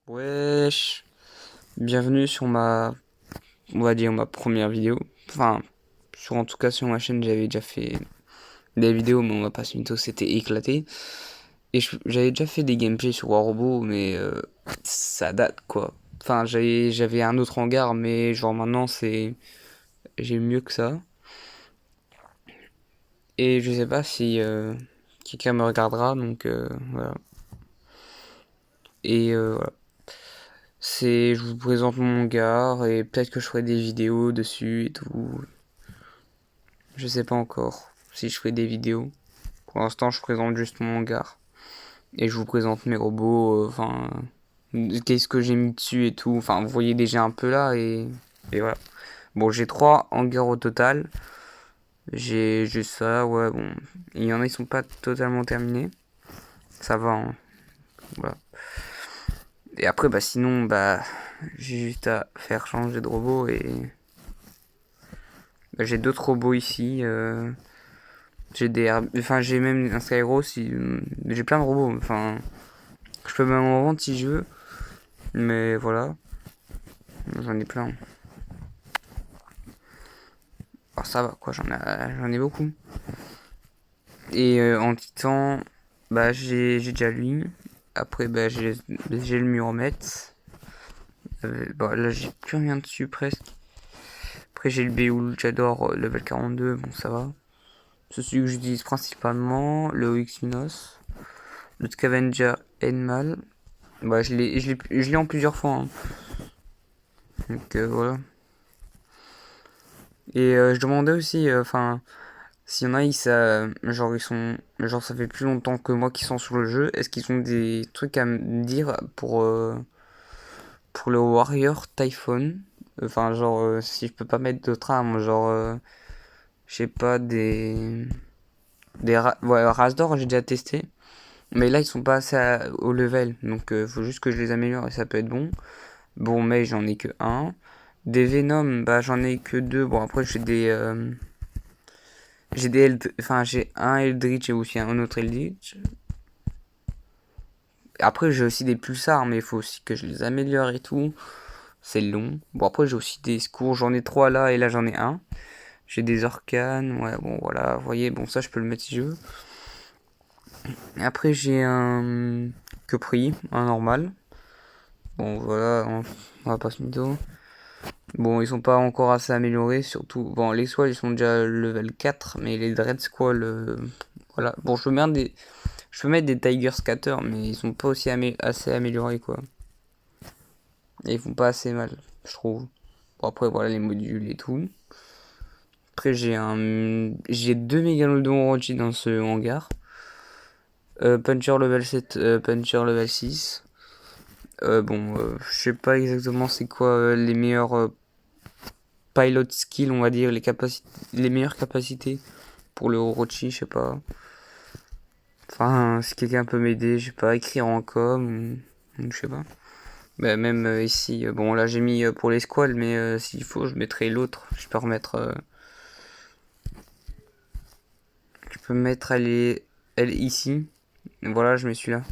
Wesh, bienvenue sur on va dire ma première vidéo. Enfin, en tout cas sur ma chaîne j'avais déjà fait des vidéos, mais on va pas se mytho, c'était éclaté. Et j'avais déjà fait des gameplays sur War Robot, mais ça date quoi. Enfin, j'avais un autre hangar, mais genre maintenant j'ai mieux que ça. Et je sais pas si quelqu'un me regardera, donc voilà. Et voilà. Je vous présente mon hangar et peut-être que je ferai des vidéos dessus et tout. Je sais pas encore si je ferai des vidéos. Pour l'instant, je présente juste mon hangar. Et je vous présente mes robots, enfin, qu'est-ce que j'ai mis dessus et tout. Enfin, vous voyez déjà un peu là et voilà. Bon, j'ai 3 hangars au total. J'ai juste ça, ouais, bon. Il y en a, ils sont pas totalement terminés. Ça va, hein. Voilà. Et après, bah sinon, bah, j'ai juste à faire changer de robot et bah, j'ai d'autres robots ici. Enfin, j'ai même un Skyro si, j'ai plein de robots. Enfin, je peux même en vendre si je veux. Mais voilà, j'en ai plein. Alors ça va quoi, j'en ai beaucoup. Et en titan, bah j'ai déjà lui. Après bah j'ai le Muromètre. Bah là j'ai plus rien dessus presque. Après j'ai le Béoul, j'adore level 42, bon ça va. C'est celui que j'utilise principalement, le Oxynos, le Scavenger Enmal. Bah je l'ai en plusieurs fois, hein. Donc voilà. Et je demandais aussi, enfin, s'il y en a, genre ça fait plus longtemps que moi qu'ils sont sur le jeu, est-ce qu'ils ont des trucs à me dire pour le Warrior Typhoon? Enfin, genre, si je peux pas mettre d'autres armes, genre, je sais pas, ouais, Rasdor, j'ai déjà testé, mais là, ils sont pas assez au level, donc faut juste que je les améliore et ça peut être bon. Bon, mais j'en ai que un. Des Venom, bah j'en ai que deux. Bon, après, enfin, j'ai un Eldritch et aussi un autre Eldritch. Après, j'ai aussi des pulsars, mais il faut aussi que je les améliore et tout. C'est long. Bon, après, j'ai aussi des secours. J'en ai trois là et là, j'en ai un. J'ai des orcanes. Ouais, bon, voilà. Vous voyez, bon, ça, je peux le mettre si je veux. Et après, j'ai un Capri, un normal. Bon, voilà, on va pas se mytho. Bon, ils sont pas encore assez améliorés, surtout. Bon, les squals, ils sont déjà level 4, mais les Dread Squall, voilà. Bon, je peux mettre des Tiger Scatter, mais ils sont pas aussi assez améliorés, quoi. Et ils font pas assez mal, je trouve. Bon, après, voilà les modules et tout. Après, j'ai deux mégalodons Orochi dans ce hangar. Puncher level 7, Puncher level 6. Bon, je sais pas exactement c'est quoi les meilleurs pilot skills, on va dire, les meilleures capacités pour le Orochi, je sais pas. Enfin, si quelqu'un peut m'aider, je sais pas, écrire en com, ou je sais pas. Bah, même ici, bon là j'ai mis pour les squals, mais s'il faut, je mettrai l'autre. Je peux remettre. Je peux mettre elle ici. Voilà, je me suis là.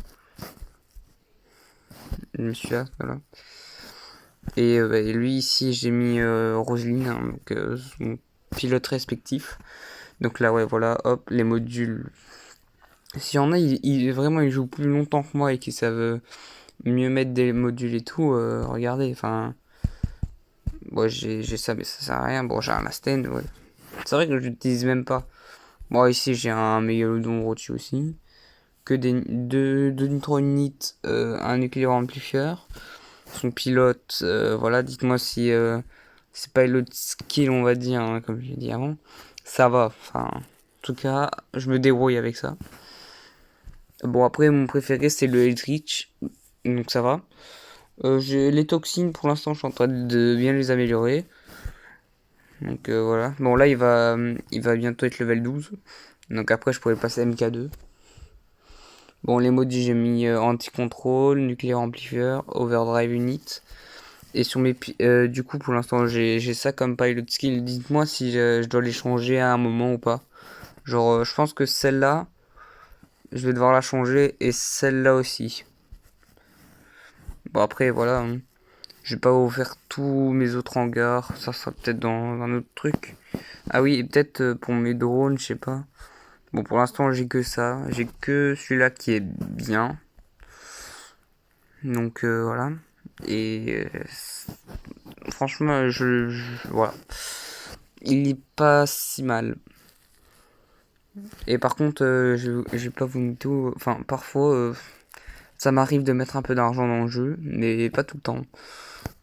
Je me suis là, voilà. Et bah, lui ici, j'ai mis Roseline, hein, donc son pilote respectif. Donc là, ouais, voilà, hop, les modules. S'il y en a, vraiment, ils jouent plus longtemps que moi et qui savent mieux mettre des modules et tout, regardez, enfin. Bon, j'ai ça, mais ça sert à rien. Bon, j'ai un Asten, ouais. C'est vrai que je l'utilise même pas. Bon, ici, j'ai un Mégalodon Orochi aussi. Que deux Neutronite, un nucléaire amplifieur. Son pilote, voilà, dites-moi si c'est pas l'autre skill, on va dire, hein, comme j'ai dit avant. Ça va, enfin, en tout cas, je me débrouille avec ça. Bon, après, mon préféré, c'est le Eldritch, donc ça va. Les toxines, pour l'instant, je suis en train de bien les améliorer. Donc voilà. Bon, là, il va bientôt être level 12. Donc après, je pourrais passer MK2. Bon, les modis, j'ai mis anti-control, nucléaire amplifier, overdrive unit. Et sur du coup, pour l'instant, j'ai ça comme pilot skill. Dites-moi si je dois les changer à un moment ou pas. Genre, je pense que celle-là, je vais devoir la changer et celle-là aussi. Bon après voilà, hein. Je vais pas ouvrir tous mes autres hangars, ça sera peut-être dans un autre truc. Ah oui, et peut-être pour mes drones, je sais pas. Bon, pour l'instant, j'ai que ça. J'ai que celui-là qui est bien. Donc voilà. Et franchement, voilà. Il est pas si mal. Et par contre, je vais pas vous mentir. Enfin, parfois, ça m'arrive de mettre un peu d'argent dans le jeu, mais pas tout le temps.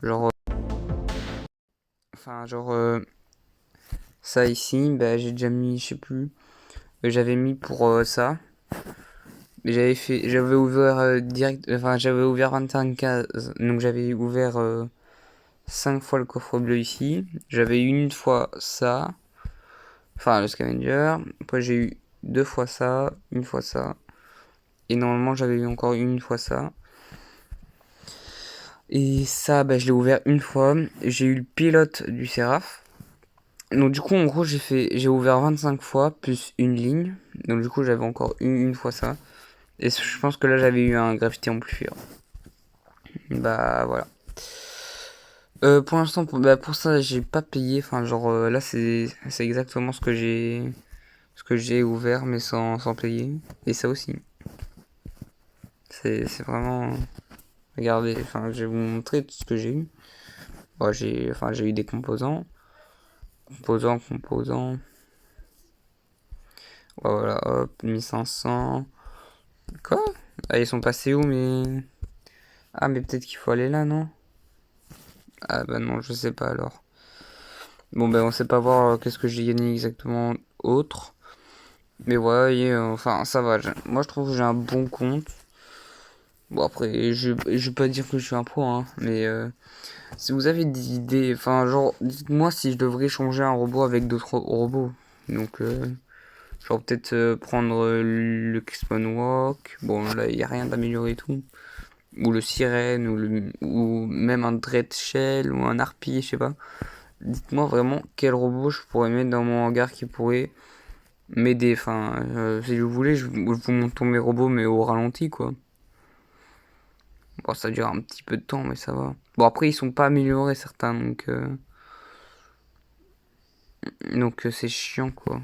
Genre, genre ça ici, bah, j'ai déjà mis, je sais plus. J'avais mis pour ça. J'avais ouvert direct, enfin j'avais ouvert 25 cases, donc j'avais ouvert 5 fois le coffre bleu ici. J'avais eu une fois ça, enfin le scavenger. Après j'ai eu 2 fois ça, une fois ça. Et normalement j'avais eu encore une fois ça. Et ça, bah, je l'ai ouvert une fois. J'ai eu le pilote du Seraph. Donc du coup en gros j'ai ouvert 25 fois plus une ligne. Donc du coup j'avais encore une fois ça. Et je pense que là j'avais eu un graffiti en plus fur. Bah voilà. Pour l'instant, pour ça, j'ai pas payé. Enfin, genre là, c'est exactement ce que j'ai ouvert, mais sans payer. Et ça aussi. C'est vraiment. Regardez, enfin, je vais vous montrer tout ce que j'ai eu. Bon, j'ai eu des composants. Composants. Ouais, voilà, hop, 1500. Quoi? Ah, ils sont passés où, mais. Ah, mais peut-être qu'il faut aller là, non? Ah, bah non, je sais pas alors. Bon, ben, on sait pas voir qu'est-ce que j'ai gagné exactement autre. Mais ouais, enfin, ça va. Moi, je trouve que j'ai un bon compte. Bon, après, je vais pas dire que je suis un pro, hein, mais si vous avez des idées, enfin, genre, dites-moi si je devrais changer un robot avec d'autres robots. Donc, genre, peut-être prendre le Crispon Walk. Bon, là, il n'y a rien d'amélioré et tout. Ou le Sirène, ou même un Dread Shell, ou un Harpie, je sais pas. Dites-moi vraiment quel robot je pourrais mettre dans mon hangar qui pourrait m'aider. Enfin, si vous voulez, je vous montre mes robots, mais au ralenti, quoi. Bon, ça dure un petit peu de temps, mais ça va. Bon, après, ils sont pas améliorés, certains, donc c'est chiant, quoi.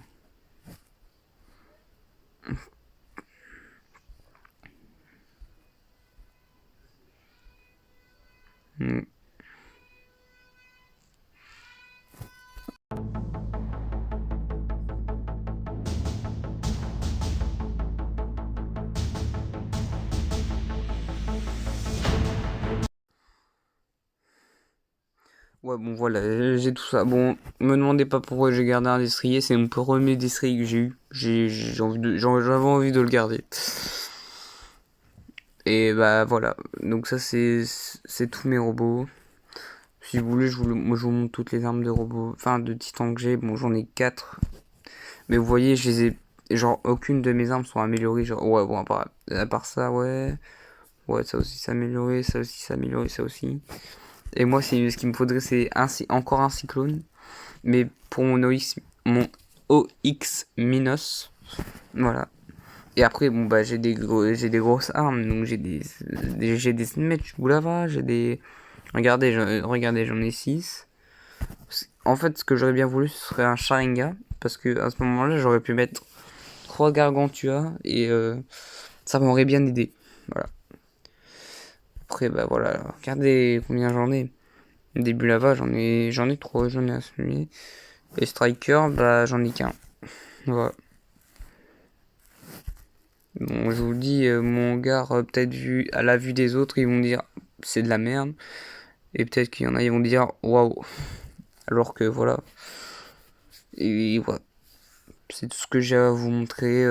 Mm. Ouais, bon, voilà, j'ai tout ça. Bon, me demandez pas pourquoi j'ai gardé un destrier, c'est mon premier destrier que j'ai eu. J'avais envie de le garder. Et bah voilà, donc ça c'est tous mes robots. Si vous voulez, moi, je vous montre toutes les armes de robots, enfin de titans que j'ai. Bon, j'en ai 4. Mais vous voyez, je les ai. Genre, aucune de mes armes sont améliorées. Genre, ouais, bon, à part ça, ouais. Ouais, ça aussi s'est amélioré, ça aussi s'est amélioré, ça aussi. Et moi, ce qu'il me faudrait, c'est encore un cyclone. Mais pour mon OX Minos. Voilà. Et après, bon, bah, j'ai des grosses armes. Donc, j'ai des Smetch Boulava, j'ai des. Regardez, j'en ai 6. En fait, ce que j'aurais bien voulu, ce serait un Sharinga. Parce que à ce moment-là, j'aurais pu mettre 3 Gargantua. Et ça m'aurait bien aidé. Voilà. Après, bah voilà. Regardez combien j'en ai. Début lava, j'en ai 3, j'en ai un celui. Et Striker, bah j'en ai qu'un. Voilà. Bon, je vous le dis, mon hangar, peut-être vu à la vue des autres, ils vont dire c'est de la merde. Et peut-être qu'il y en a, ils vont dire waouh. Alors que voilà. Et voilà. C'est tout ce que j'ai à vous montrer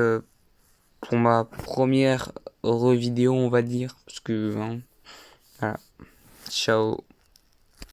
pour ma première vidéo, on va dire. Parce que, hein, voilà. Ciao.